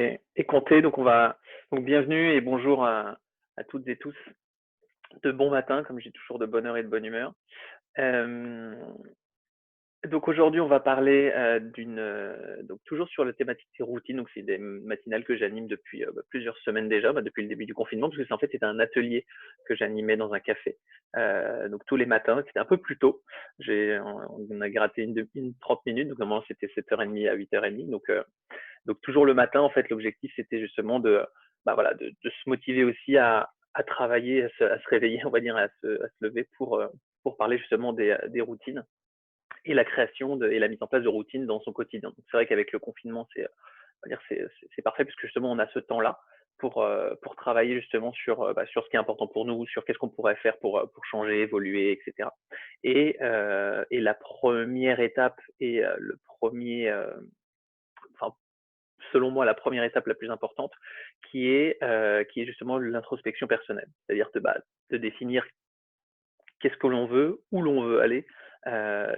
Et compter. Donc bienvenue et bonjour à toutes et tous. De bon matin, comme j'ai toujours de bonne heure et de bonne humeur. Euh, donc aujourd'hui, on va parler donc toujours sur la thématique des routines. Donc c'est des matinales que j'anime depuis plusieurs semaines déjà, depuis le début du confinement, parce que c'est en fait c'était un atelier que j'animais dans un café. Donc tous les matins, c'était un peu plus tôt. On a gratté une 30 minutes, donc normalement c'était 7h30 à 8h30. Donc toujours le matin, en fait, l'objectif c'était justement de se motiver aussi à travailler, à se réveiller, on va dire, à se lever pour parler justement des routines et la création et la mise en place de routines dans son quotidien. Donc c'est vrai qu'avec le confinement, on va dire, c'est parfait puisque justement on a ce temps-là pour travailler justement sur ce qui est important pour nous, sur qu'est-ce qu'on pourrait faire pour changer, évoluer, etc. Et la première étape et le premier, enfin selon moi, la première étape la plus importante, qui est justement l'introspection personnelle. C'est-à-dire de définir qu'est-ce que l'on veut, où l'on veut aller,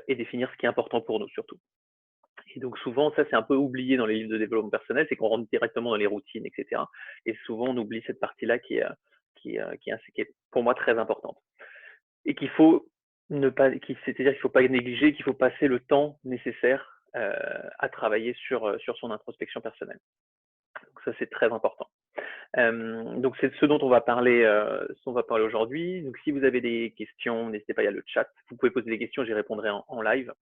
et définir ce qui est important pour nous surtout. Et donc souvent, ça c'est un peu oublié dans les livres de développement personnel, c'est qu'on rentre directement dans les routines, etc. Et souvent on oublie cette partie-là qui est pour moi très importante. Et qu'il faut ne pas, c'est-à-dire qu'il ne faut pas négliger, qu'il faut passer le temps nécessaire à travailler sur son introspection personnelle. Donc ça c'est très important. Donc c'est ce dont on va parler aujourd'hui. Donc si vous avez des questions, n'hésitez pas, il y a le chat. Vous pouvez poser des questions, j'y répondrai en live.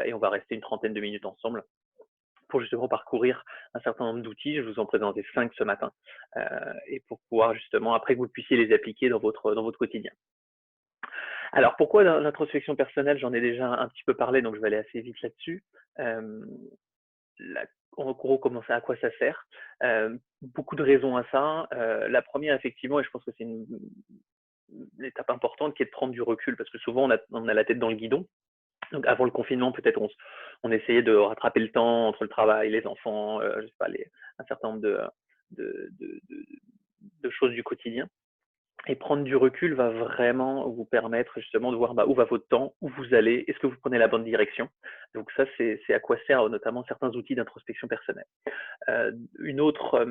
Et on va rester une trentaine de minutes ensemble pour justement parcourir un certain nombre d'outils. Je vais vous en présenter 5 ce matin. Et pour pouvoir justement, après que vous puissiez les appliquer dans votre quotidien. Alors pourquoi l'introspection personnelle? J'en ai déjà un petit peu parlé, donc je vais aller assez vite là-dessus. Euh, la, En gros, à quoi ça sert? Beaucoup de raisons à ça. La première, effectivement, et je pense que c'est une étape importante, qui est de prendre du recul, parce que souvent on a la tête dans le guidon. Donc avant le confinement, peut-être on essayait de rattraper le temps entre le travail, les enfants, je sais pas, un certain nombre de, de, de, de choses du quotidien. Et prendre du recul va vraiment vous permettre justement de voir où va votre temps, où vous allez, est-ce que vous prenez la bonne direction. Donc ça, c'est à quoi servent notamment certains outils d'introspection personnelle. Une autre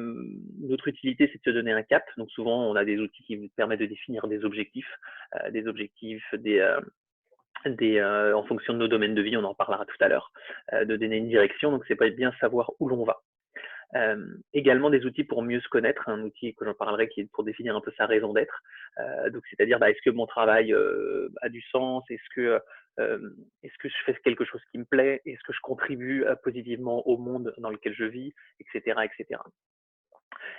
utilité, c'est de se donner un cap. Donc souvent, on a des outils qui vous permettent de définir des objectifs, en fonction de nos domaines de vie, on en parlera tout à l'heure, de donner une direction. Donc c'est pas bien savoir où l'on va. Également des outils pour mieux se connaître, un outil que j'en parlerai qui est pour définir un peu sa raison d'être. Donc c'est-à-dire est-ce que mon travail a du sens, est-ce que je fais quelque chose qui me plaît, est-ce que je contribue positivement au monde dans lequel je vis, etc., etc.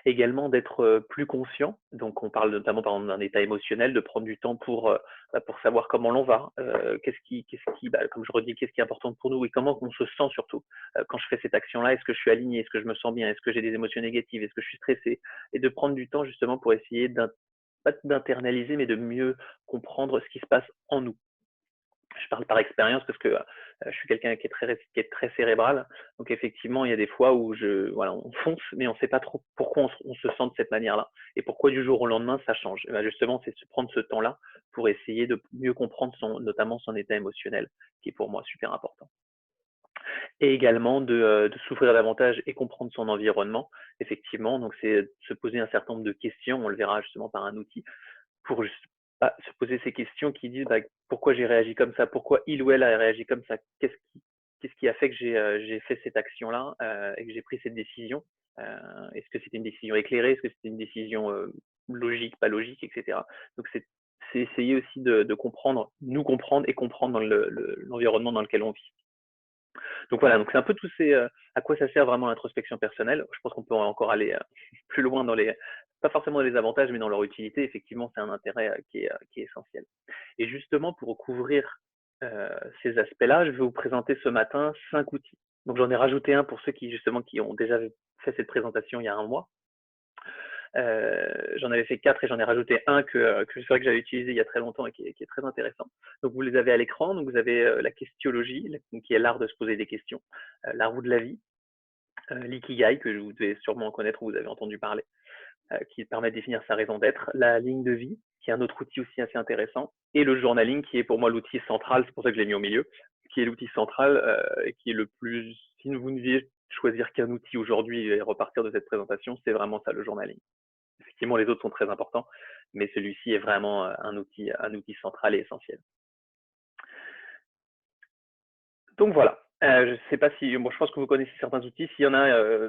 Également d'être plus conscient. Donc on parle notamment par exemple d'un état émotionnel, de prendre du temps pour savoir comment l'on va, comme je redis, qu'est-ce qui est important pour nous et comment on se sent surtout quand je fais cette action-là. Est-ce que je suis aligné? Est-ce que je me sens bien? Est-ce que j'ai des émotions négatives? Est-ce que je suis stressé? Et de prendre du temps justement pour essayer pas d'internaliser, mais de mieux comprendre ce qui se passe en nous. Je parle par expérience parce que je suis quelqu'un qui est très cérébral. Donc effectivement, il y a des fois où voilà, on fonce, mais on ne sait pas trop pourquoi on se sent de cette manière-là et pourquoi du jour au lendemain ça change. Et ben justement, c'est de se prendre ce temps-là pour essayer de mieux comprendre notamment son état émotionnel, qui est pour moi super important. Et également de s'ouvrir davantage et comprendre son environnement. Effectivement, donc c'est se poser un certain nombre de questions. On le verra justement par un outil pour se poser ces questions qui disent pourquoi j'ai réagi comme ça, pourquoi il ou elle a réagi comme ça, qu'est-ce qui a fait que j'ai fait cette action-là et que j'ai pris cette décision. Est-ce que c'était une décision éclairée, est-ce que c'était une décision logique, pas logique, etc. Donc c'est essayer aussi de comprendre, nous comprendre et comprendre dans l'environnement dans lequel on vit. Donc voilà, donc c'est un peu à quoi ça sert vraiment l'introspection personnelle. Je pense qu'on peut encore aller plus loin pas forcément dans les avantages, mais dans leur utilité. Effectivement, c'est un intérêt qui est essentiel. Et justement, pour couvrir ces aspects-là, je vais vous présenter ce matin 5 outils. Donc j'en ai rajouté un pour ceux qui ont déjà fait cette présentation il y a un mois. J'en avais fait 4 et j'en ai rajouté un que c'est vrai que j'avais utilisé il y a très longtemps et qui est très intéressant. Donc vous les avez à l'écran. Donc vous avez la questionologie, qui est l'art de se poser des questions, la roue de la vie, l'ikigai, que vous devez sûrement connaître ou vous avez entendu parler, qui permet de définir sa raison d'être, la ligne de vie, qui est un autre outil aussi assez intéressant, et le journaling, qui est pour moi l'outil central, c'est pour ça que je l'ai mis au milieu, qui est l'outil central et qui est le plus, si vous ne vivez choisir qu'un outil aujourd'hui et repartir de cette présentation, c'est vraiment ça le journaling. Effectivement, les autres sont très importants, mais celui-ci est vraiment un outil central et essentiel. Donc voilà. Je ne sais pas si, bon, je pense que vous connaissez certains outils. S'il y en a,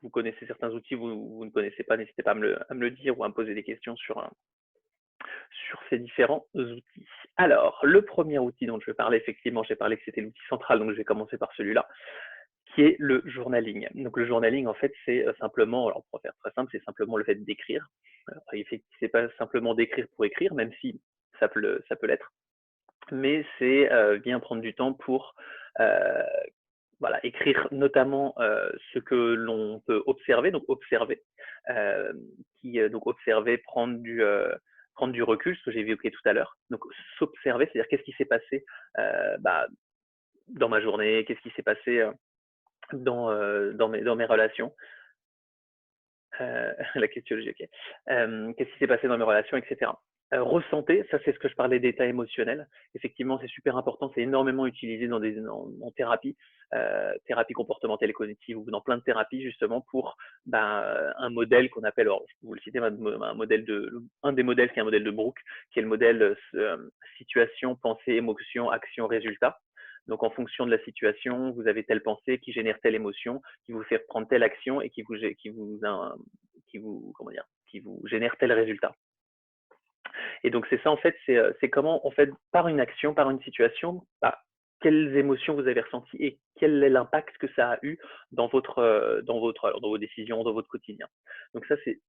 vous connaissez certains outils, vous ne connaissez pas, n'hésitez pas à me le dire ou à me poser des questions sur ces différents outils. Alors, le premier outil dont je vais parler, effectivement, j'ai parlé que c'était l'outil central, donc je vais commencer par celui-là, qui est le journaling. Donc le journaling, en fait, c'est simplement, alors pour faire très simple, c'est simplement le fait d'écrire. C'est pas simplement d'écrire pour écrire, même si ça peut l'être, mais c'est bien prendre du temps pour euh, voilà, écrire notamment ce que l'on peut observer, donc observer, euh, donc observer, prendre du recul, ce que j'ai évoqué tout à l'heure. Donc s'observer, c'est-à-dire qu'est-ce qui s'est passé dans ma journée, qu'est-ce qui s'est passé dans mes relations, la questionnologie, ok. Qu'est-ce qui s'est passé dans mes relations, etc. Ressentez, ça c'est ce que je parlais d'état émotionnel. Effectivement, c'est super important, c'est énormément utilisé en thérapie, thérapie comportementale et cognitive ou dans plein de thérapies justement pour un modèle qu'on appelle, alors, vous le citez, un des modèles qui est un modèle de Brooke, qui est le modèle situation, pensée, émotion, action, résultat. Donc, en fonction de la situation, vous avez telle pensée qui génère telle émotion, qui vous fait prendre telle action et qui vous génère tel résultat. Et donc, c'est ça, en fait, c'est comment, en fait, par une action, par une situation, quelles émotions vous avez ressenties et quel est l'impact que ça a eu dans vos décisions, dans votre quotidien. Donc, ça, c'est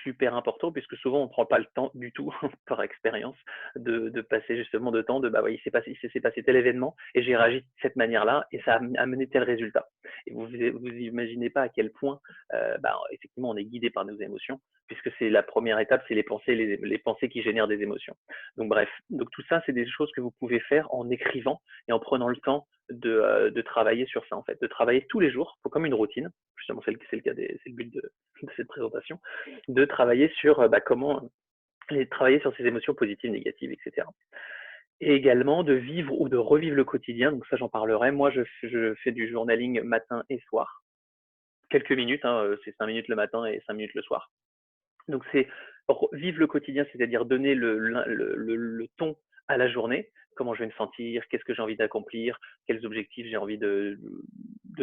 super important puisque souvent on ne prend pas le temps du tout par expérience de passer justement de temps de bah oui, il s'est passé tel événement et j'ai réagi de cette manière-là et ça a amené tel résultat. Et vous imaginez pas à quel point effectivement on est guidé par nos émotions puisque c'est la première étape, c'est les pensées qui génèrent des émotions. Donc bref, donc tout ça c'est des choses que vous pouvez faire en écrivant et en prenant le temps de travailler sur ça en fait, de travailler tous les jours comme une routine. Justement c'est le but de cette présentation, de travailler sur comment travailler sur ses émotions positives, négatives, etc. Et également de vivre ou de revivre le quotidien. Donc ça, j'en parlerai. Moi, je fais du journaling matin et soir. Quelques minutes, hein, c'est 5 minutes le matin et 5 minutes le soir. Donc c'est vivre le quotidien, c'est-à-dire donner le ton à la journée, comment je vais me sentir, qu'est-ce que j'ai envie d'accomplir, quels objectifs j'ai envie de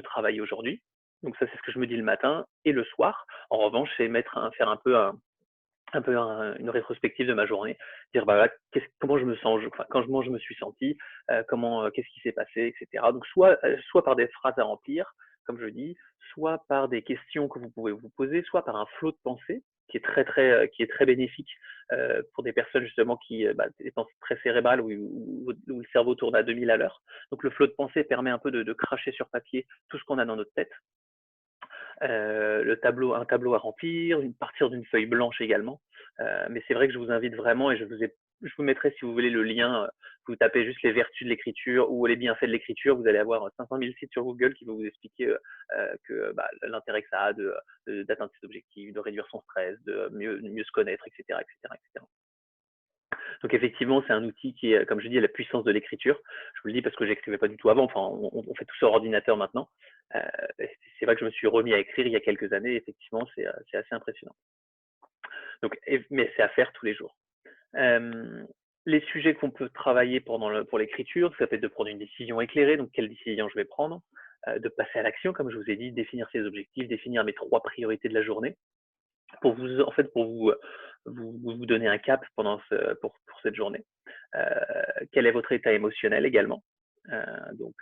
travailler aujourd'hui. Donc ça, c'est ce que je me dis le matin et le soir. En revanche, c'est faire un peu une rétrospective de ma journée, dire bah, voilà, comment je me sens, quand je me suis senti, qu'est-ce qui s'est passé, etc. Donc soit par des phrases à remplir, comme je dis, soit par des questions que vous pouvez vous poser, soit par un flot de pensée qui est très bénéfique pour des personnes justement des pensées très cérébrales où le cerveau tourne à 2000 à l'heure. Donc le flot de pensée permet un peu de cracher sur papier tout ce qu'on a dans notre tête. Un tableau à remplir, partir d'une feuille blanche également. Mais c'est vrai que je vous invite vraiment et je vous mettrai si vous voulez le lien. Vous tapez juste les vertus de l'écriture ou les bienfaits de l'écriture. Vous allez avoir 500 000 sites sur Google qui vont vous expliquer l'intérêt que ça a d'atteindre ses objectifs, de réduire son stress, de mieux se connaître, etc., etc., etc. Donc effectivement, c'est un outil qui est, comme je dis, la puissance de l'écriture. Je vous le dis parce que j'écrivais pas du tout avant. Enfin, on fait tout sur ordinateur maintenant. Euh, c'est vrai que je me suis remis à écrire il y a quelques années. Effectivement, c'est assez impressionnant. Donc, mais c'est à faire tous les jours. Les sujets qu'on peut travailler pour l'écriture, ça peut être de prendre une décision éclairée. Donc, quelle décision je vais prendre, de passer à l'action, comme je vous ai dit, définir ses objectifs, définir mes 3 priorités de la journée pour vous donner un cap pour cette journée. Quel est votre état émotionnel également. Donc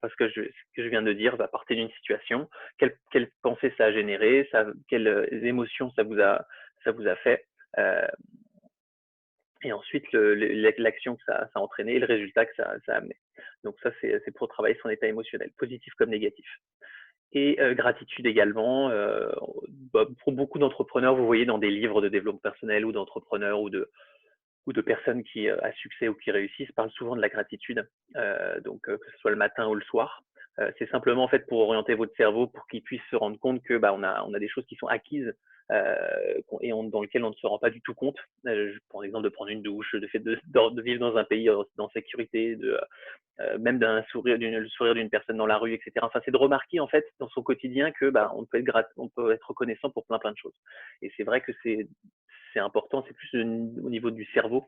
parce que ce que je viens de dire va partir d'une situation, quelle pensée ça a généré, quelles émotions ça vous a fait, et ensuite l'action que ça a entraîné et le résultat que ça a amené. Donc ça, c'est pour travailler son état émotionnel, positif comme négatif. Et gratitude également. Pour beaucoup d'entrepreneurs, vous voyez dans des livres de développement personnel ou d'entrepreneurs ou de personnes qui à succès ou qui réussissent parlent souvent de la gratitude, que ce soit le matin ou le soir. C'est simplement en fait pour orienter votre cerveau, pour qu'il puisse se rendre compte que on a des choses qui sont acquises dans lesquelles on ne se rend pas du tout compte. Je prends l'exemple de prendre une douche, le fait de vivre dans un pays en sécurité, même le sourire d'une personne dans la rue, etc. Enfin, c'est de remarquer en fait dans son quotidien que on peut être reconnaissant pour plein de choses. Et c'est vrai que c'est important, c'est plus au niveau du cerveau,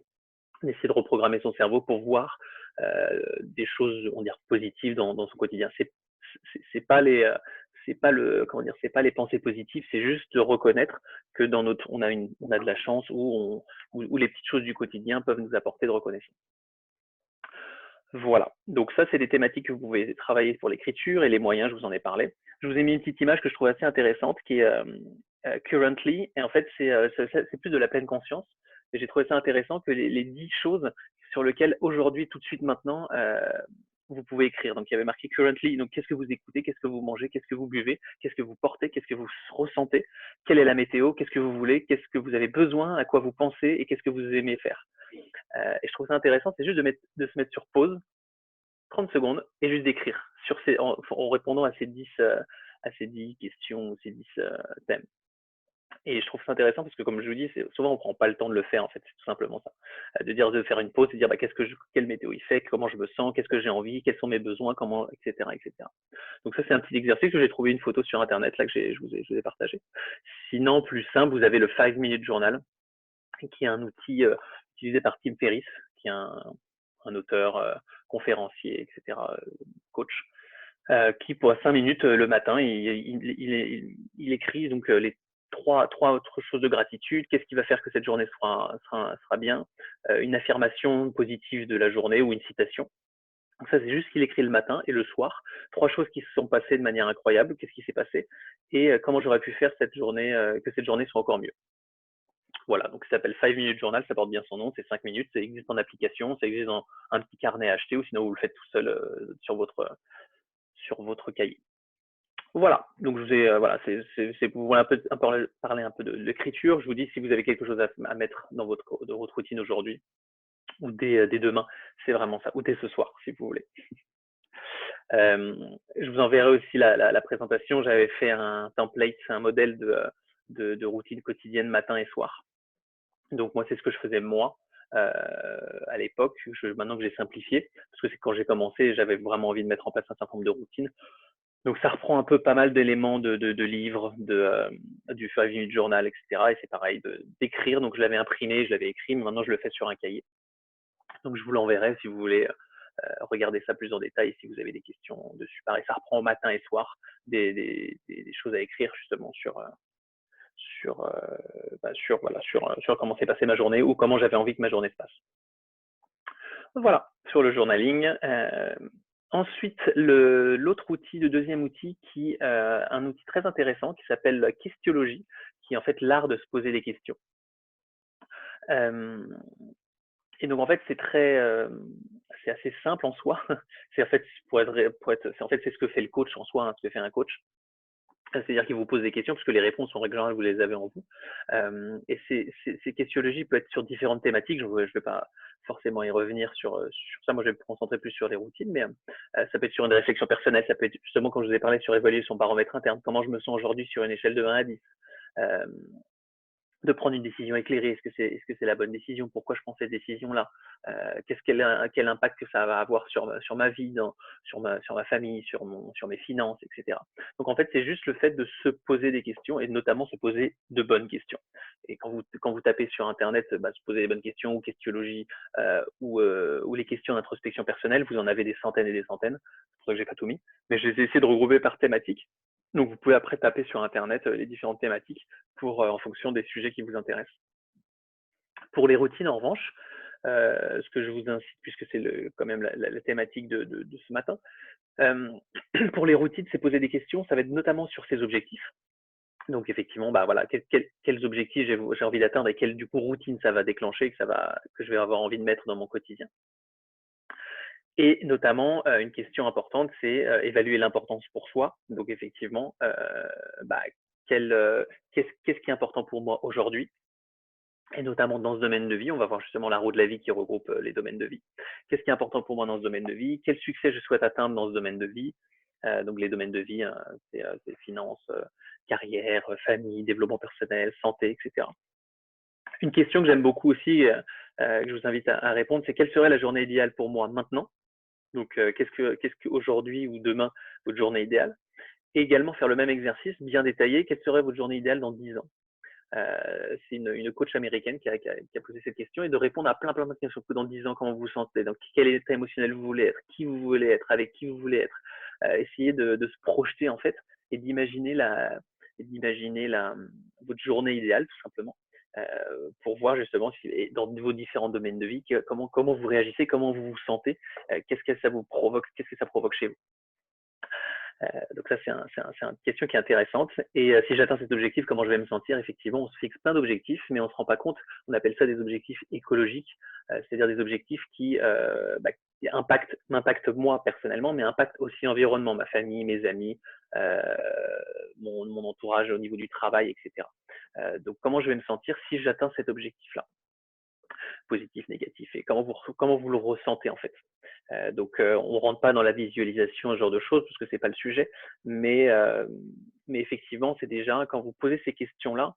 d'essayer de reprogrammer son cerveau pour voir des choses, on va dire, positives dans son quotidien. C'est pas c'est pas comment dire, c'est pas les pensées positives, c'est juste de reconnaître que on a de la chance où les petites choses du quotidien peuvent nous apporter de reconnaissance. Voilà. Donc ça, c'est des thématiques que vous pouvez travailler pour l'écriture et les moyens, je vous en ai parlé. Je vous ai mis une petite image que je trouve assez intéressante qui est currently. Et en fait, c'est plus de la pleine conscience. Et j'ai trouvé ça intéressant que les 10 choses sur lesquelles aujourd'hui, tout de suite maintenant, vous pouvez écrire. Donc il y avait marqué currently. Donc qu'est-ce que vous écoutez, qu'est-ce que vous mangez, qu'est-ce que vous buvez, qu'est-ce que vous portez, qu'est-ce que vous ressentez, quelle est la météo, qu'est-ce que vous voulez, qu'est-ce que vous avez besoin, à quoi vous pensez et qu'est-ce que vous aimez faire. Et je trouve ça intéressant, c'est juste de se mettre sur pause 30 secondes et juste d'écrire en répondant à ces 10 questions, ces 10 thèmes. Et je trouve ça intéressant parce que, comme je vous dis, souvent on prend pas le temps de le faire, en fait, c'est tout simplement ça. De faire une pause et de dire quelle météo il fait, comment je me sens, qu'est-ce que j'ai envie, quels sont mes besoins, comment, etc., etc. Donc ça, c'est un petit exercice que j'ai trouvé une photo sur Internet, là, que je vous ai partagé. Sinon, plus simple, vous avez le 5 Minute Journal, qui est un outil utilisé par Tim Ferriss, qui est un auteur, conférencier, etc., coach, qui pour 5 minutes le matin, il écrit donc les trois autres choses de gratitude. Qu'est-ce qui va faire que cette journée sera bien, une affirmation positive de la journée ou une citation. Donc ça, c'est juste ce qu'il écrit le matin et le soir. 3 choses qui se sont passées de manière incroyable. Qu'est-ce qui s'est passé et comment j'aurais pu faire que cette journée soit encore mieux. Voilà, donc ça s'appelle 5 Minute Journal, ça porte bien son nom, c'est 5 minutes, ça existe en application, ça existe dans un petit carnet à acheter ou sinon vous le faites tout seul sur votre cahier. Voilà, donc je vous ai, voilà, c'est pour vous parler un peu de l'écriture. Je vous dis si vous avez quelque chose à mettre dans de votre routine aujourd'hui ou dès demain, c'est vraiment ça, ou dès ce soir si vous voulez. Je vous enverrai aussi la présentation. J'avais fait un template, c'est un modèle de routine quotidienne matin et soir. Donc moi, c'est ce que je faisais moi à l'époque. Maintenant que j'ai simplifié, parce que c'est quand j'ai commencé, j'avais vraiment envie de mettre en place un certain nombre de routines. Donc ça reprend un peu pas mal d'éléments de livres, du 5 Minute Journal, etc. Et c'est pareil d'écrire. Donc je l'avais imprimé, je l'avais écrit, mais maintenant je le fais sur un cahier. Donc je vous l'enverrai si vous voulez regarder ça plus en détail, si vous avez des questions dessus. Pareil, ça reprend matin et soir des choses à écrire justement sur comment s'est passée ma journée ou comment j'avais envie que ma journée se passe. Voilà, sur le journaling. Ensuite, l'autre outil, le deuxième outil, un outil très intéressant qui s'appelle la Questiologie, qui est en fait l'art de se poser des questions. Et donc en fait, c'est assez simple en soi. C'est en fait c'est ce que fait le coach en soi, hein, ce que fait un coach. C'est-à-dire qu'il vous pose des questions, parce que les réponses, en règle générale, vous les avez en vous. Et ces questiologies peuvent être sur différentes thématiques. Je ne vais pas forcément y revenir sur ça. Moi, je vais me concentrer plus sur les routines, mais ça peut être sur une réflexion personnelle. Ça peut être justement, quand je vous ai parlé sur évaluer son paramètre interne, comment je me sens aujourd'hui sur une échelle de 1 à 10. De prendre une décision éclairée. Est-ce que c'est la bonne décision? Pourquoi je prends cette décision-là? Quel impact que ça va avoir sur ma vie, sur ma famille, sur mes finances, etc. Donc en fait, c'est juste le fait de se poser des questions et notamment se poser de bonnes questions. Et quand vous tapez sur Internet, se poser les bonnes questions ou questiologie ou les questions d'introspection personnelle, vous en avez des centaines et des centaines. C'est pour ça que j'ai pas tout mis, mais je les ai essayé de regrouper par thématique. Donc vous pouvez après taper sur Internet les différentes thématiques en fonction des sujets qui vous intéressent. Pour les routines, en revanche, ce que je vous incite, puisque c'est quand même la thématique de ce matin, pour les routines, c'est poser des questions. Ça va être notamment sur ses objectifs. Donc effectivement, voilà, quels objectifs j'ai envie d'atteindre et quelle du coup routine ça va déclencher, que je vais avoir envie de mettre dans mon quotidien. Et notamment, une question importante, c'est évaluer l'importance pour soi. Donc effectivement, qu'est-ce qui est important pour moi aujourd'hui? Et notamment dans ce domaine de vie, on va voir justement la roue de la vie qui regroupe les domaines de vie. Qu'est-ce qui est important pour moi dans ce domaine de vie? Quel succès je souhaite atteindre dans ce domaine de vie? Donc les domaines de vie, c'est finances, carrière, famille, développement personnel, santé, etc. Une question que j'aime beaucoup aussi, que je vous invite à répondre, c'est quelle serait la journée idéale pour moi maintenant? Donc, qu'est-ce qu'aujourd'hui ou demain votre journée idéale? Et également faire le même exercice bien détaillé, quelle serait votre journée idéale dans 10 ans? C'est une coach américaine qui a posé cette question et de répondre à plein de questions. Dans 10 ans, comment vous vous sentez? Donc, quel état émotionnel vous voulez être? Qui vous voulez être? Avec qui vous voulez être? Essayez de se projeter en fait et d'imaginer votre journée idéale tout simplement pour voir justement si, dans vos différents domaines de vie comment vous réagissez, comment vous vous sentez, qu'est-ce que ça vous provoque, qu'est-ce que ça provoque chez vous. Donc ça, c'est une question qui est intéressante. Et si j'atteins cet objectif, comment je vais me sentir? Effectivement, on se fixe plein d'objectifs, mais on ne se rend pas compte. On appelle ça des objectifs écologiques, c'est-à-dire des objectifs qui m'impactent moi personnellement, mais impactent aussi l'environnement, ma famille, mes amis, euh, mon entourage au niveau du travail, etc. Donc comment je vais me sentir si j'atteins cet objectif-là? Positif, négatif, et comment vous le ressentez en fait. On ne rentre pas dans la visualisation, ce genre de choses, parce que c'est pas le sujet, mais effectivement, c'est déjà quand vous posez ces questions-là,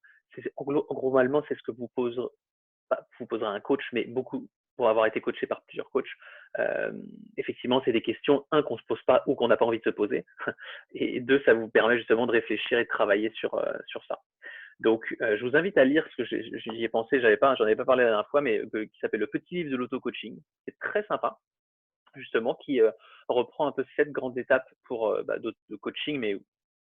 globalement, c'est ce que vous posera un coach, mais beaucoup pour avoir été coaché par plusieurs coachs. Effectivement, c'est des questions, un, qu'on ne se pose pas ou qu'on n'a pas envie de se poser, et deux, ça vous permet justement de réfléchir et de travailler sur ça. Donc, je vous invite à lire, parce que j'y ai pensé, j'en avais pas parlé la dernière fois, mais qui s'appelle Le Petit Livre de l'Auto-Coaching. C'est très sympa, justement, qui reprend un peu 7 grandes étapes de coaching, mais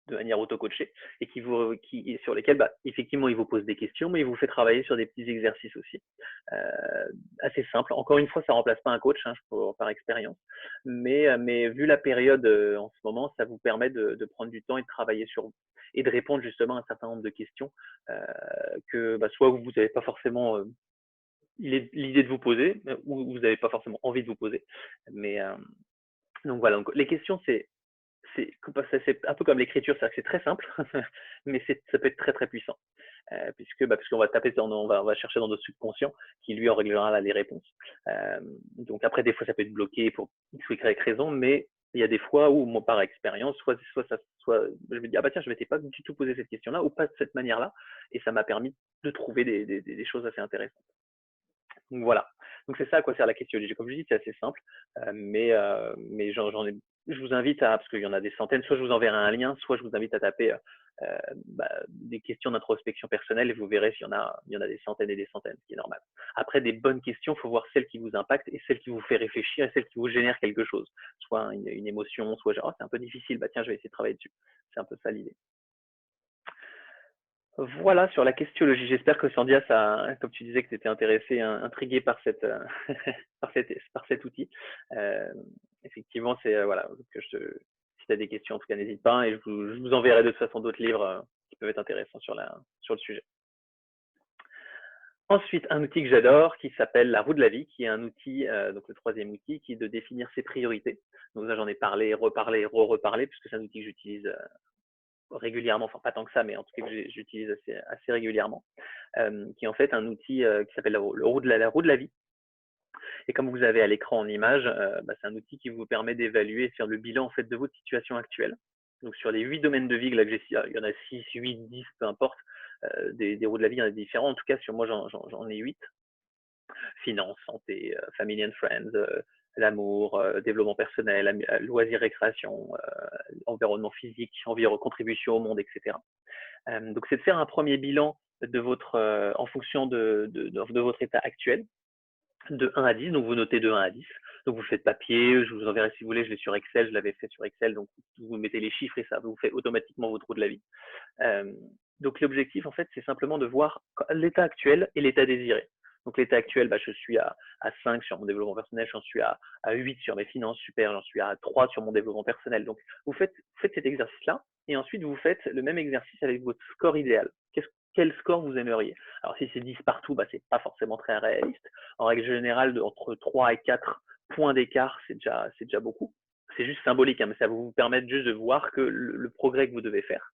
de manière auto-coachée, et sur lesquelles, effectivement, il vous pose des questions, mais il vous fait travailler sur des petits exercices aussi. Assez simple. Encore une fois, ça ne remplace pas un coach, hein, par expérience, mais vu la période en ce moment, ça vous permet de prendre du temps et de travailler sur vous et de répondre justement à un certain nombre de questions que soit vous n'avez pas forcément l'idée de vous poser ou vous n'avez pas forcément envie de vous poser. Mais donc voilà, donc les questions, c'est un peu comme l'écriture, c'est-à-dire que c'est très simple, mais ça peut être très puissant. Puisqu'on va taper, on va chercher dans notre subconscient qui lui en réglera là les réponses. Donc après, des fois, ça peut être bloqué pour X ou Y raison, mais il y a des fois où, moi, par expérience, soit je me dis, ah bah tiens, je m'étais pas du tout posé cette question-là, ou pas de cette manière-là, et ça m'a permis de trouver des choses assez intéressantes. Donc voilà. Donc c'est ça à quoi sert la questionnologie. Comme je dis, c'est assez simple, mais je vous invite parce qu'il y en a des centaines, soit je vous enverrai un lien, soit je vous invite à taper des questions d'introspection personnelle et vous verrez il y en a des centaines et des centaines, ce qui est normal. Après, des bonnes questions, il faut voir celles qui vous impactent et celles qui vous fait réfléchir et celles qui vous génèrent quelque chose. Soit une émotion, soit genre, oh, c'est un peu difficile, bah tiens, je vais essayer de travailler dessus. C'est un peu ça l'idée. Voilà sur la questionologie. J'espère que Sandia, comme tu disais que tu étais intéressé, intrigué par par cet outil. Euh, Effectivement, c'est voilà, si tu as des questions, en tout cas, n'hésite pas et je vous enverrai de toute façon d'autres livres qui peuvent être intéressants sur le sujet. Ensuite, un outil que j'adore qui s'appelle la roue de la vie, qui est un outil, donc le troisième outil, qui est de définir ses priorités. Donc là, j'en ai parlé, reparlé, reparlé, puisque c'est un outil que j'utilise régulièrement, enfin pas tant que ça, mais en tout cas que j'utilise assez régulièrement, qui est en fait un outil qui s'appelle la roue de la vie. Et comme vous avez à l'écran en image, c'est un outil qui vous permet d'évaluer et de faire le bilan en fait de votre situation actuelle. Donc sur les 8 domaines de vie, là, il y en a 6, 8, 10, peu importe, des roues de la vie, il y en a différents. En tout cas, sur moi, j'en ai 8. Finance, santé, family and friends, l'amour, développement personnel, loisirs, récréation, environnement physique, contribution au monde, etc. Donc, c'est de faire un premier bilan en fonction de votre état actuel, de 1 à 10. Donc, vous notez de 1 à 10. Donc, vous faites papier, je vous enverrai si vous voulez, je l'ai sur Excel, je l'avais fait sur Excel. Donc, vous mettez les chiffres et ça vous fait automatiquement votre roue de la vie. Donc, l'objectif, en fait, c'est simplement de voir l'état actuel et l'état désiré. Donc, l'état actuel, je suis à 5 sur mon développement personnel, j'en suis à 8 sur mes finances, super, j'en suis à 3 sur mon développement personnel. Donc, vous faites cet exercice-là et ensuite, vous faites le même exercice avec votre score idéal. Quel score vous aimeriez? Alors, si c'est 10 partout, c'est pas forcément très réaliste. En règle générale, entre 3 et 4 points d'écart, c'est déjà beaucoup. C'est juste symbolique, hein, mais ça va vous permettre juste de voir que le progrès que vous devez faire.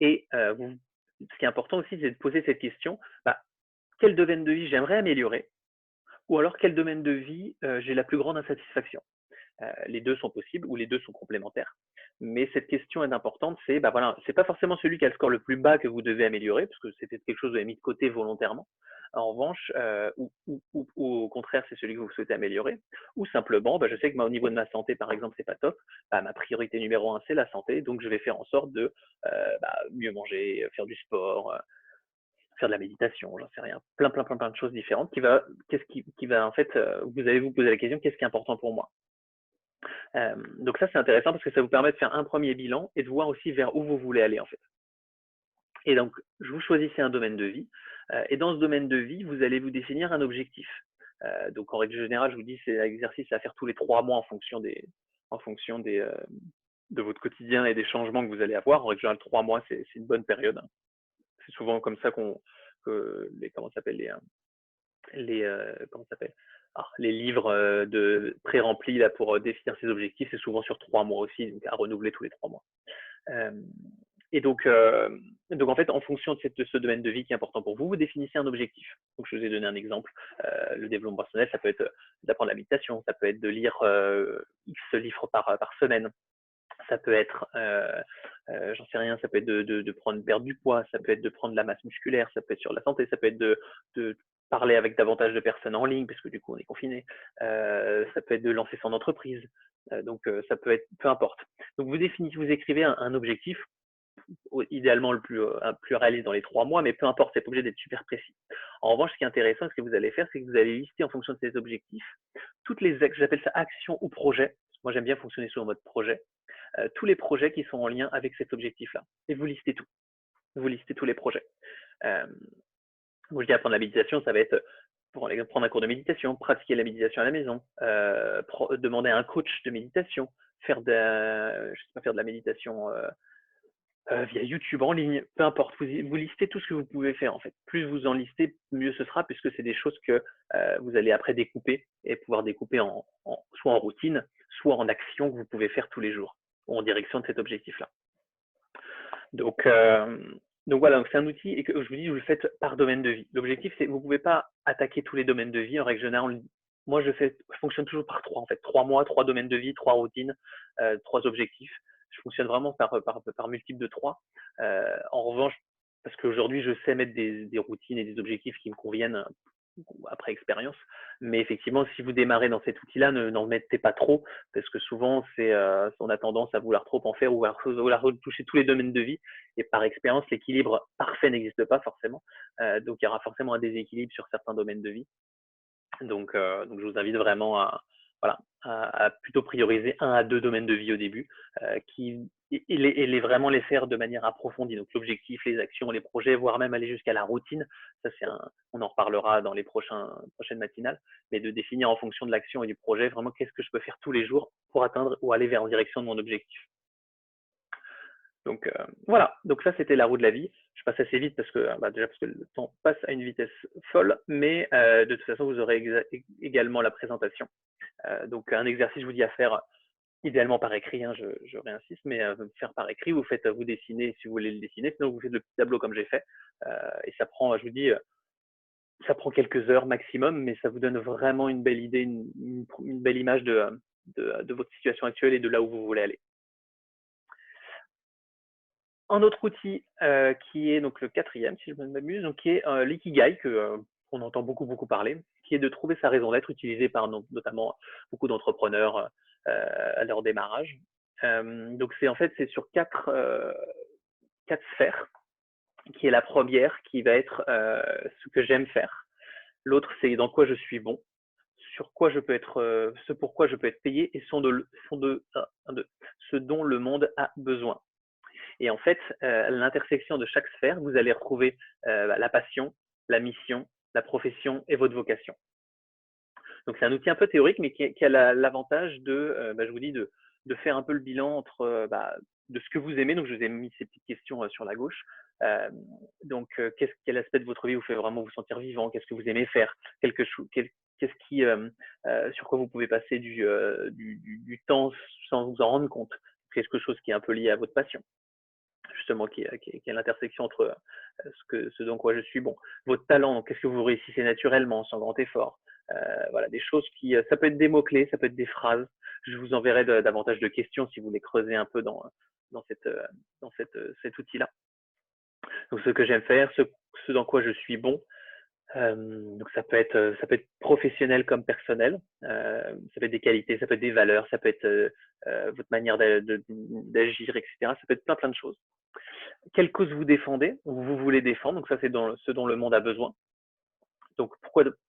Et ce qui est important aussi, c'est de poser cette question, quel domaine de vie j'aimerais améliorer? Ou alors, quel domaine de vie j'ai la plus grande insatisfaction? Les deux sont possibles ou les deux sont complémentaires. Mais cette question est importante, c'est voilà, c'est pas forcément celui qui a le score le plus bas que vous devez améliorer, parce que c'était quelque chose que vous avez mis de côté volontairement. En revanche, ou au contraire, c'est celui que vous souhaitez améliorer, ou simplement, je sais que au niveau de ma santé, par exemple, c'est pas top. Ma priorité numéro un, c'est la santé, donc je vais faire en sorte de mieux manger, faire du sport, faire de la méditation, j'en sais rien, plein de choses différentes qui va en fait, vous allez vous poser la question, qu'est-ce qui est important pour moi? Donc ça, c'est intéressant parce que ça vous permet de faire un premier bilan et de voir aussi vers où vous voulez aller en fait. Et donc, vous choisissez un domaine de vie et dans ce domaine de vie, vous allez vous définir un objectif. Donc en règle générale, je vous dis, c'est un exercice à faire tous les 3 mois en fonction de votre quotidien et des changements que vous allez avoir. En règle générale, 3 mois, c'est une bonne période. C'est souvent comme ça que comment s'appelle comment s'appelle les livres de pré-remplis là pour définir ses objectifs, c'est souvent sur 3 mois aussi, donc à renouveler tous les 3 mois. Euh, et donc en fait, en fonction de ce domaine de vie qui est important pour vous, vous définissez un objectif. Donc je vous ai donné un exemple. Le développement personnel, ça peut être d'apprendre la méditation, ça peut être de lire X livres par semaine, ça peut être, j'en sais rien, ça peut être de perdre du poids, ça peut être de prendre de la masse musculaire, ça peut être sur la santé, ça peut être de parler avec davantage de personnes en ligne, parce que du coup on est confiné, ça peut être de lancer son entreprise, ça peut être, peu importe. Donc vous écrivez un objectif, idéalement le plus réaliste dans les 3 mois, mais peu importe, c'est pas obligé d'être super précis. En revanche, ce qui est intéressant, ce que vous allez faire, c'est que vous allez lister en fonction de ces objectifs toutes les, j'appelle ça actions ou projets. Moi j'aime bien fonctionner sur le mode projet. Tous les projets qui sont en lien avec cet objectif-là. Et vous listez tout. Vous listez tous les projets. Moi, je dis apprendre la méditation, ça va être pour prendre un cours de méditation, pratiquer la méditation à la maison, demander à un coach de méditation, faire faire de la méditation via YouTube en ligne, peu importe. Vous listez tout ce que vous pouvez faire en fait. Plus vous en listez, mieux ce sera, puisque c'est des choses que vous allez après découper et pouvoir découper soit en routine, soit en action que vous pouvez faire tous les jours en direction de cet objectif-là. Donc, voilà, c'est un outil et que je vous dis, vous le faites par domaine de vie. L'objectif, c'est vous ne pouvez pas attaquer tous les domaines de vie. En règle générale, moi, je fonctionne toujours par 3 en fait. 3 mois, 3 domaines de vie, 3 routines, 3 objectifs. Je fonctionne vraiment par multiple de 3. En revanche, parce qu'aujourd'hui, je sais mettre des routines et des objectifs qui me conviennent après expérience. Mais effectivement, si vous démarrez dans cet outil-là, n'en mettez pas trop, parce que souvent, on a tendance à vouloir trop en faire ou à vouloir toucher tous les domaines de vie. Et par expérience, l'équilibre parfait n'existe pas forcément. Donc, il y aura forcément un déséquilibre sur certains domaines de vie. Donc je vous invite vraiment à plutôt prioriser 1 à 2 domaines de vie au début, et vraiment les faire de manière approfondie. Donc l'objectif, les actions, les projets, voire même aller jusqu'à la routine. Ça, on en reparlera dans les prochaines matinales, mais de définir en fonction de l'action et du projet, vraiment qu'est-ce que je peux faire tous les jours pour atteindre ou aller en direction de mon objectif. Donc voilà, donc ça c'était la roue de la vie. Je passe assez vite déjà parce que le temps passe à une vitesse folle, mais de toute façon vous aurez également la présentation. Donc un exercice, je vous dis à faire idéalement par écrit, je réinsiste, mais faire par écrit, vous dessinez si vous voulez le dessiner, sinon vous faites le petit tableau comme j'ai fait, et ça prend, je vous dis, ça prend quelques heures maximum, mais ça vous donne vraiment une belle idée, une belle image de votre situation actuelle et de là où vous voulez aller. Un autre outil qui est donc le 4e, si je ne m'abuse, donc qui est l'ikigai, qu'on entend beaucoup parler, qui est de trouver sa raison d'être, utilisé par notamment beaucoup d'entrepreneurs à leur démarrage. Donc c'est sur 4 sphères, qui est la première, qui va être ce que j'aime faire. L'autre, c'est dans quoi je suis bon, sur quoi je peux être, ce pourquoi je peux être payé, et ce dont le monde a besoin. Et en fait, à l'intersection de chaque sphère, vous allez retrouver la passion, la mission, la profession et votre vocation. Donc c'est un outil un peu théorique, mais qui a l'avantage je vous dis, de faire un peu le bilan entre de ce que vous aimez. Donc je vous ai mis ces petites questions sur la gauche. Quel aspect de votre vie vous fait vraiment vous sentir vivant? Qu'est-ce que vous aimez faire? Sur quoi vous pouvez passer du temps sans vous en rendre compte? Quelque chose qui est un peu lié à votre passion, justement, qui est l'intersection entre ce dans quoi je suis bon. Votre talent, qu'est-ce que vous réussissez naturellement, sans grand effort. Voilà, des choses ça peut être des mots-clés, ça peut être des phrases, je vous enverrai davantage de questions si vous voulez creuser un peu dans cet outil-là. Donc, ce que j'aime faire, ce dans quoi je suis bon, donc ça peut être professionnel comme personnel, ça peut être des qualités, ça peut être des valeurs, ça peut être votre manière d'agir, etc. Ça peut être plein de choses. Quelle cause vous défendez ou vous voulez défendre, donc ça c'est ce dont le monde a besoin. Donc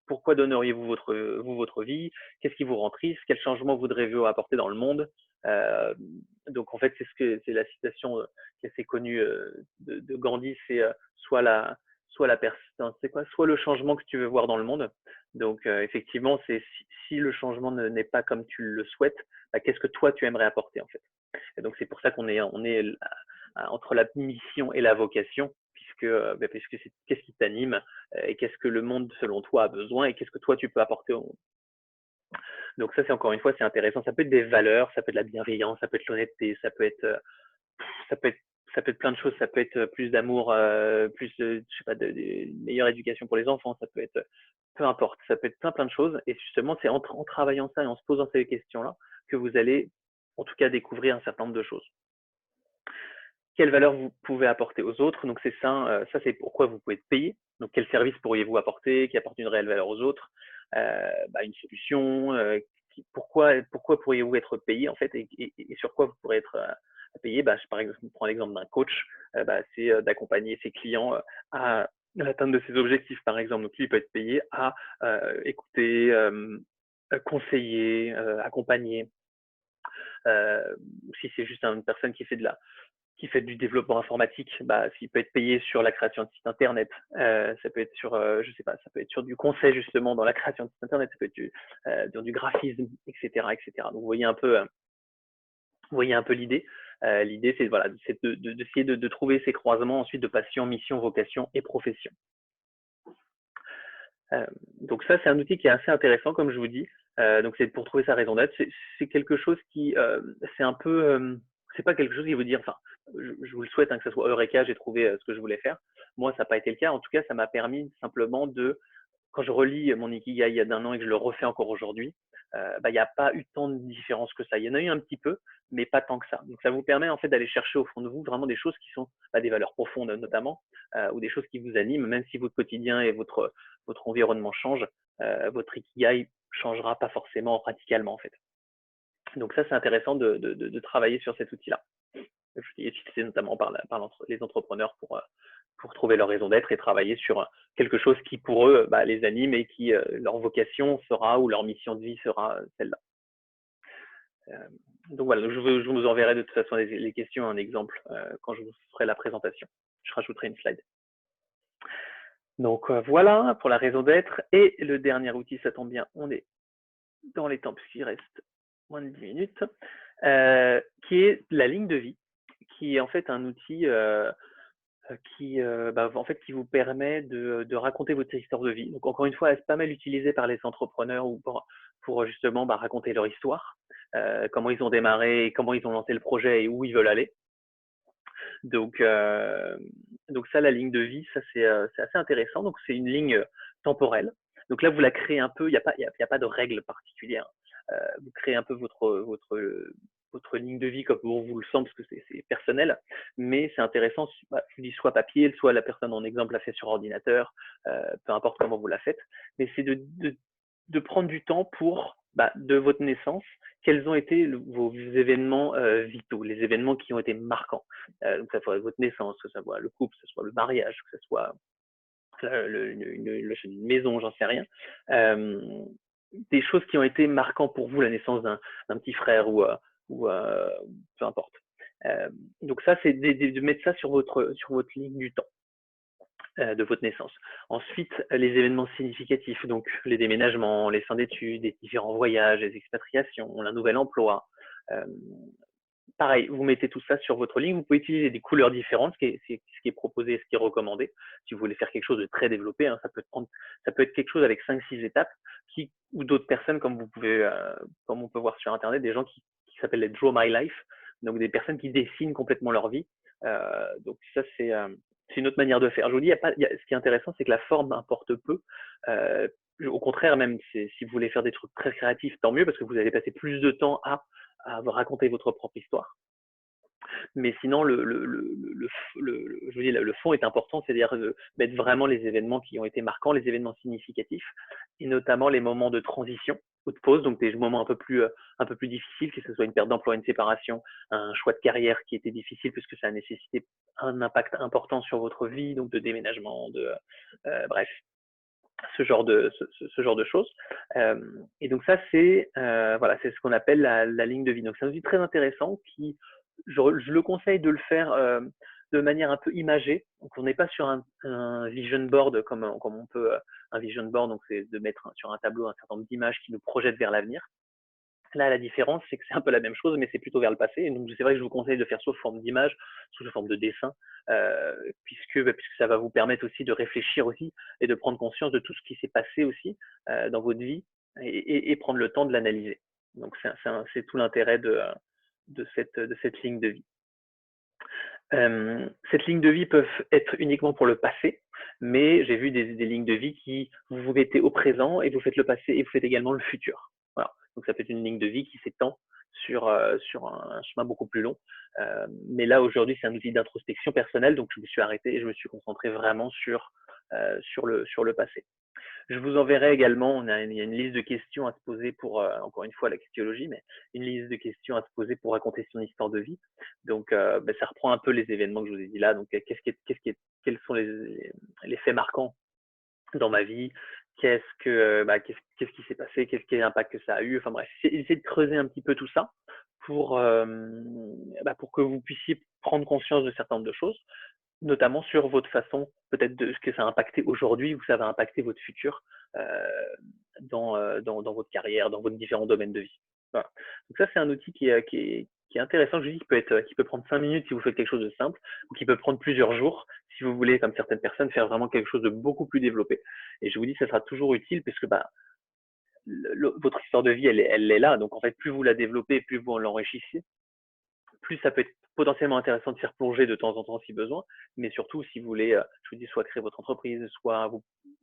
pourquoi donneriez-vous votre vie? Qu'est-ce qui vous rend triste? Quel changement voudrez-vous apporter dans le monde? Euh, donc en fait c'est la citation qui est assez connue de Gandhi, c'est soit la personne, c'est quoi? Soit le changement que tu veux voir dans le monde. Donc effectivement, c'est si le changement n'est pas comme tu le souhaites, bah, qu'est-ce que toi tu aimerais apporter en fait? Et donc c'est pour ça qu'on est entre la mission et la vocation, puisque c'est qu'est-ce qui t'anime et qu'est-ce que le monde selon toi a besoin et qu'est-ce que toi tu peux apporter au monde. Donc ça c'est encore une fois c'est intéressant. Ça peut être des valeurs, ça peut être de la bienveillance, ça peut être l'honnêteté, ça peut être ça peut être plein de choses. Ça peut être plus d'amour, plus je sais pas de meilleure éducation pour les enfants. Ça peut être peu importe. Ça peut être plein de choses. Et justement c'est en travaillant ça et en se posant ces questions-là que vous allez en tout cas découvrir un certain nombre de choses. Quelle valeur vous pouvez apporter aux autres. Donc c'est ça c'est pourquoi vous pouvez être payé. Donc quel service pourriez-vous apporter qui apporte une réelle valeur aux autres, une solution, pourquoi pourriez-vous être payé en fait et sur quoi vous pourrez être payé. Par exemple, je prends l'exemple d'un coach, c'est d'accompagner ses clients à l'atteinte de ses objectifs par exemple. Donc lui il peut être payé à écouter, conseiller, accompagner. Si c'est juste une personne qui fait du développement informatique, s'il peut être payé sur la création de sites internet, ça peut être sur, je sais pas, ça peut être sur du conseil justement dans la création de sites internet, ça peut être dans du graphisme, etc., etc. Donc vous voyez un peu l'idée. L'idée c'est voilà, c'est d'essayer de trouver ces croisements ensuite de passion, mission, vocation et profession. Donc ça c'est un outil qui est assez intéressant comme je vous dis. Donc c'est pour trouver sa raison d'être. C'est quelque chose qui c'est un peu c'est pas quelque chose qui vous dire enfin je vous le souhaite que ça soit Eureka, j'ai trouvé ce que je voulais faire. Moi ça n'a pas été le cas. En tout cas ça m'a permis simplement de quand je relis mon Ikigai il y a d'un an et que je le refais encore aujourd'hui, il n'y a pas eu tant de différence que ça. Il y en a eu un petit peu, mais pas tant que ça. Donc ça vous permet en fait d'aller chercher au fond de vous vraiment des choses qui sont des valeurs profondes notamment, ou des choses qui vous animent, même si votre quotidien et votre environnement change, votre Ikigai changera pas forcément radicalement en fait. Donc ça c'est intéressant de travailler sur cet outil-là. Je l'ai utilisé notamment par les entrepreneurs pour trouver leur raison d'être et travailler sur quelque chose qui pour eux les anime et qui leur vocation sera ou leur mission de vie sera celle-là. Donc voilà, je vous enverrai de toute façon les questions, un exemple quand je vous ferai la présentation. Je rajouterai une slide. Donc voilà pour la raison d'être. Et le dernier outil, ça tombe bien, on est dans les temps puisqu'il reste moins de 10 minutes, qui est la ligne de vie, qui est en fait un outil qui vous permet de raconter votre histoire de vie. Donc encore une fois, c'est pas mal utilisé par les entrepreneurs ou pour justement raconter leur histoire, comment ils ont démarré, comment ils ont lancé le projet et où ils veulent aller. Donc ça, la ligne de vie, ça c'est assez intéressant. Donc c'est une ligne temporelle. Donc là, vous la créez un peu. Il y a pas de règle particulière. Vous créez un peu votre ligne de vie comme bon vous le semble, parce que c'est personnel, mais c'est intéressant. Je vous dis soit papier, soit la personne en exemple l'a fait sur ordinateur, peu importe comment vous la faites, mais c'est de prendre du temps pour de votre naissance, quels ont été vos événements vitaux, les événements qui ont été marquants. Donc ça soit votre naissance, que ce soit le couple, que ce soit le mariage, que ce soit une maison, j'en sais rien. Des choses qui ont été marquantes pour vous, la naissance d'un petit frère ou peu importe. Donc ça, c'est de mettre ça sur votre ligne du temps de votre naissance. Ensuite, les événements significatifs, donc les déménagements, les fins d'études, les différents voyages, les expatriations, un nouvel emploi. Pareil, vous mettez tout ça sur votre ligne. Vous pouvez utiliser des couleurs différentes, ce qui est proposé, ce qui est recommandé. Si vous voulez faire quelque chose de très développé, ça peut être quelque chose avec 5-6 étapes, ou d'autres personnes, comme on peut voir sur Internet, des gens qui s'appellent les Draw My Life, donc des personnes qui dessinent complètement leur vie. Donc ça, c'est une autre manière de faire. Je vous dis, ce qui est intéressant, c'est que la forme importe peu, au contraire, même si vous voulez faire des trucs très créatifs, tant mieux parce que vous allez passer plus de temps à vous raconter votre propre histoire. Mais sinon, je vous dis, le fond est important, c'est-à-dire de mettre vraiment les événements qui ont été marquants, les événements significatifs, et notamment les moments de transition ou de pause, donc des moments un peu plus difficiles, que ce soit une perte d'emploi, une séparation, un choix de carrière qui était difficile puisque ça a nécessité un impact important sur votre vie, donc de déménagement, bref, ce genre de choses. Et donc ça, c'est voilà, c'est ce qu'on appelle la ligne de vie. Donc c'est un outil très intéressant qui, je le conseille de le faire de manière un peu imagée. Donc on n'est pas sur un vision board comme on peut un vision board. Donc c'est de mettre sur un tableau un certain nombre d'images qui nous projettent vers l'avenir. Là, la différence, c'est que c'est un peu la même chose, mais c'est plutôt vers le passé. Et donc, c'est vrai que je vous conseille de faire sous forme d'image, sous forme de dessin, puisque ça va vous permettre aussi de réfléchir aussi et de prendre conscience de tout ce qui s'est passé aussi dans votre vie et prendre le temps de l'analyser. Donc, c'est tout l'intérêt de cette ligne de vie. Cette ligne de vie peuvent être uniquement pour le passé, mais j'ai vu des lignes de vie qui vous mettez au présent et vous faites le passé et vous faites également le futur. Voilà. Donc ça peut être une ligne de vie qui s'étend sur un chemin beaucoup plus long. Mais là aujourd'hui c'est un outil d'introspection personnelle, donc je me suis arrêté et je me suis concentré vraiment sur le passé. Je vous enverrai également, il y a une liste de questions à se poser pour, encore une fois, la christologie, mais une liste de questions à se poser pour raconter son histoire de vie. Donc, ça reprend un peu les événements que je vous ai dit là. Donc, quels sont les faits marquants dans ma vie? Qu'est-ce qui s'est passé? Quel impact que ça a eu? Enfin bref, essayez de creuser un petit peu tout ça pour, pour que vous puissiez prendre conscience de certaines de choses, notamment sur votre façon, peut-être de ce que ça a impacté aujourd'hui ou ça va impacter votre futur dans votre carrière, dans vos différents domaines de vie. Voilà. Donc ça, c'est un outil qui est intéressant. Je dis qui peut prendre 5 minutes si vous faites quelque chose de simple ou qui peut prendre plusieurs jours si vous voulez, comme certaines personnes, faire vraiment quelque chose de beaucoup plus développé. Et je vous dis, ça sera toujours utile parce que votre histoire de vie, elle est là. Donc en fait, plus vous la développez, plus vous l'enrichissez, plus ça peut être potentiellement intéressant de s'y replonger de temps en temps si besoin, mais surtout si vous voulez, je vous dis, soit créer votre entreprise, soit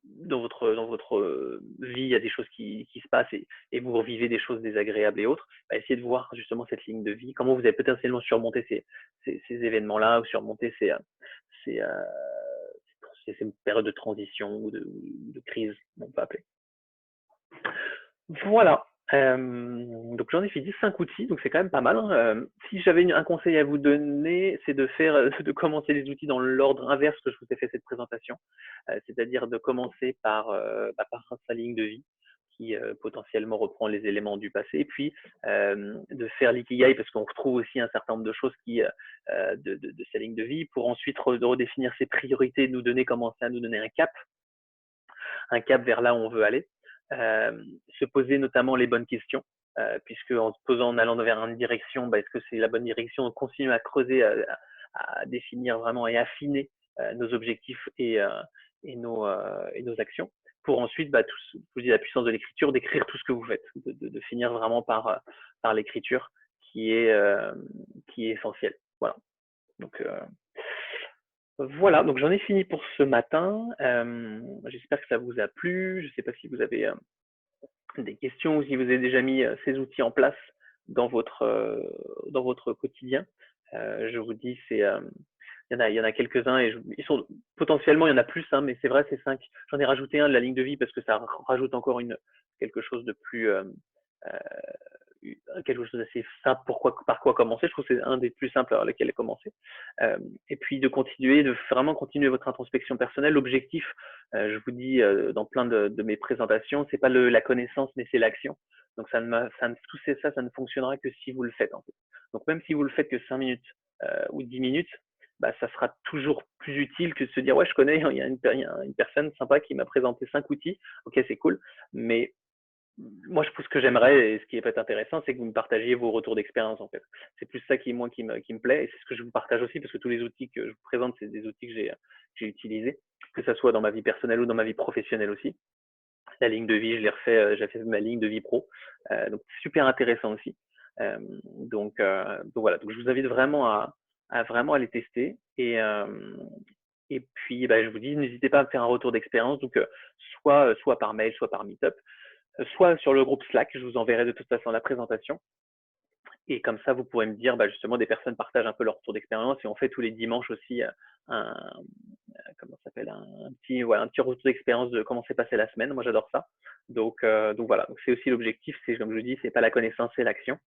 dans votre vie, il y a des choses qui se passent et vous revivez des choses désagréables et autres, essayez de voir justement cette ligne de vie, comment vous avez potentiellement surmonté ces événements-là ou surmonter ces, euh, ces périodes de transition ou de crise, on peut appeler. Voilà. Donc j'en ai fini 5 outils, donc c'est quand même pas mal, hein. Si j'avais un conseil à vous donner, c'est de faire, de commencer les outils dans l'ordre inverse que je vous ai fait cette présentation, c'est-à-dire de commencer par sa ligne de vie qui potentiellement reprend les éléments du passé, et puis de faire l'ikigai parce qu'on retrouve aussi un certain nombre de choses de sa ligne de vie pour ensuite redéfinir ses priorités, commencer à nous donner un cap vers là où on veut aller. Se poser notamment les bonnes questions, puisque en se posant, en allant vers une direction, est-ce que c'est la bonne direction? On continue à creuser, à définir vraiment et affiner nos objectifs et nos actions, pour ensuite, je vous dis la puissance de l'écriture, d'écrire tout ce que vous faites, de finir vraiment par l'écriture qui est essentielle. Voilà. Donc, voilà, donc j'en ai fini pour ce matin. J'espère que ça vous a plu. Je ne sais pas si vous avez des questions ou si vous avez déjà mis ces outils en place dans votre quotidien. Je vous dis, il y en a quelques-uns et ils sont potentiellement, il y en a plus, hein, mais c'est vrai, c'est 5. J'en ai rajouté un de la ligne de vie parce que ça rajoute encore quelque chose de plus, quelque chose d'assez simple. Par quoi commencer? Je trouve que c'est un des plus simples par lesquels commencer. Et puis de vraiment continuer votre introspection personnelle. L'objectif, je vous dis dans plein de mes présentations, c'est pas la connaissance, mais c'est l'action. Donc tout ça, ça ne fonctionnera que si vous le faites en fait. Donc même si vous le faites que 5 minutes ou 10 minutes, ça sera toujours plus utile que de se dire ouais je connais, il y a une personne sympa qui m'a présenté 5 outils, ok c'est cool, mais moi, ce que j'aimerais et ce qui peut être intéressant, c'est que vous me partagiez vos retours d'expérience en fait. C'est plus ça qui me plaît et c'est ce que je vous partage aussi parce que tous les outils que je vous présente, c'est des outils que j'ai utilisés, que ce soit dans ma vie personnelle ou dans ma vie professionnelle aussi. La ligne de vie, je l'ai refait, j'ai fait ma ligne de vie pro, donc super intéressant aussi. Donc voilà, donc je vous invite vraiment à vraiment les tester Et puis, je vous dis, n'hésitez pas à me faire un retour d'expérience, donc soit par mail, soit par Meetup, soit sur le groupe Slack. Je vous enverrai de toute façon la présentation. Et comme ça, vous pourrez me dire, justement, des personnes partagent un peu leur retour d'expérience et on fait tous les dimanches aussi un, comment ça s'appelle, un petit retour d'expérience de comment s'est passée la semaine. Moi, j'adore ça. Donc voilà. Donc c'est aussi l'objectif. C'est comme je vous dis, c'est pas la connaissance, c'est l'action.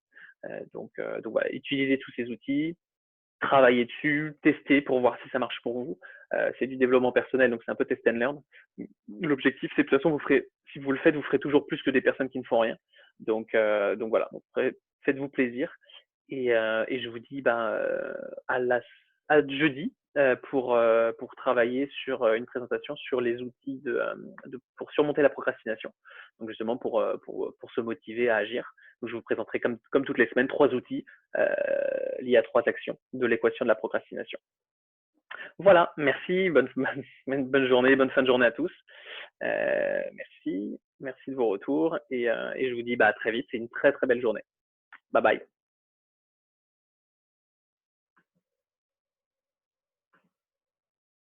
Donc voilà, utilisez tous ces outils, travailler dessus, tester pour voir si ça marche pour vous. C'est du développement personnel, donc c'est un peu test and learn. L'objectif, c'est de toute façon, si vous le faites, vous ferez toujours plus que des personnes qui ne font rien. Donc voilà, donc, faites-vous plaisir. Et je vous dis à, à jeudi pour travailler sur une présentation sur les outils pour surmonter la procrastination. Donc justement pour se motiver à agir. Donc je vous présenterai comme toutes les semaines 3 outils liés à 3 actions de l'équation de la procrastination. Voilà, merci, bonne journée, bonne fin de journée à tous. Merci de vos retours et je vous dis à très vite, c'est une très très belle journée. Bye bye.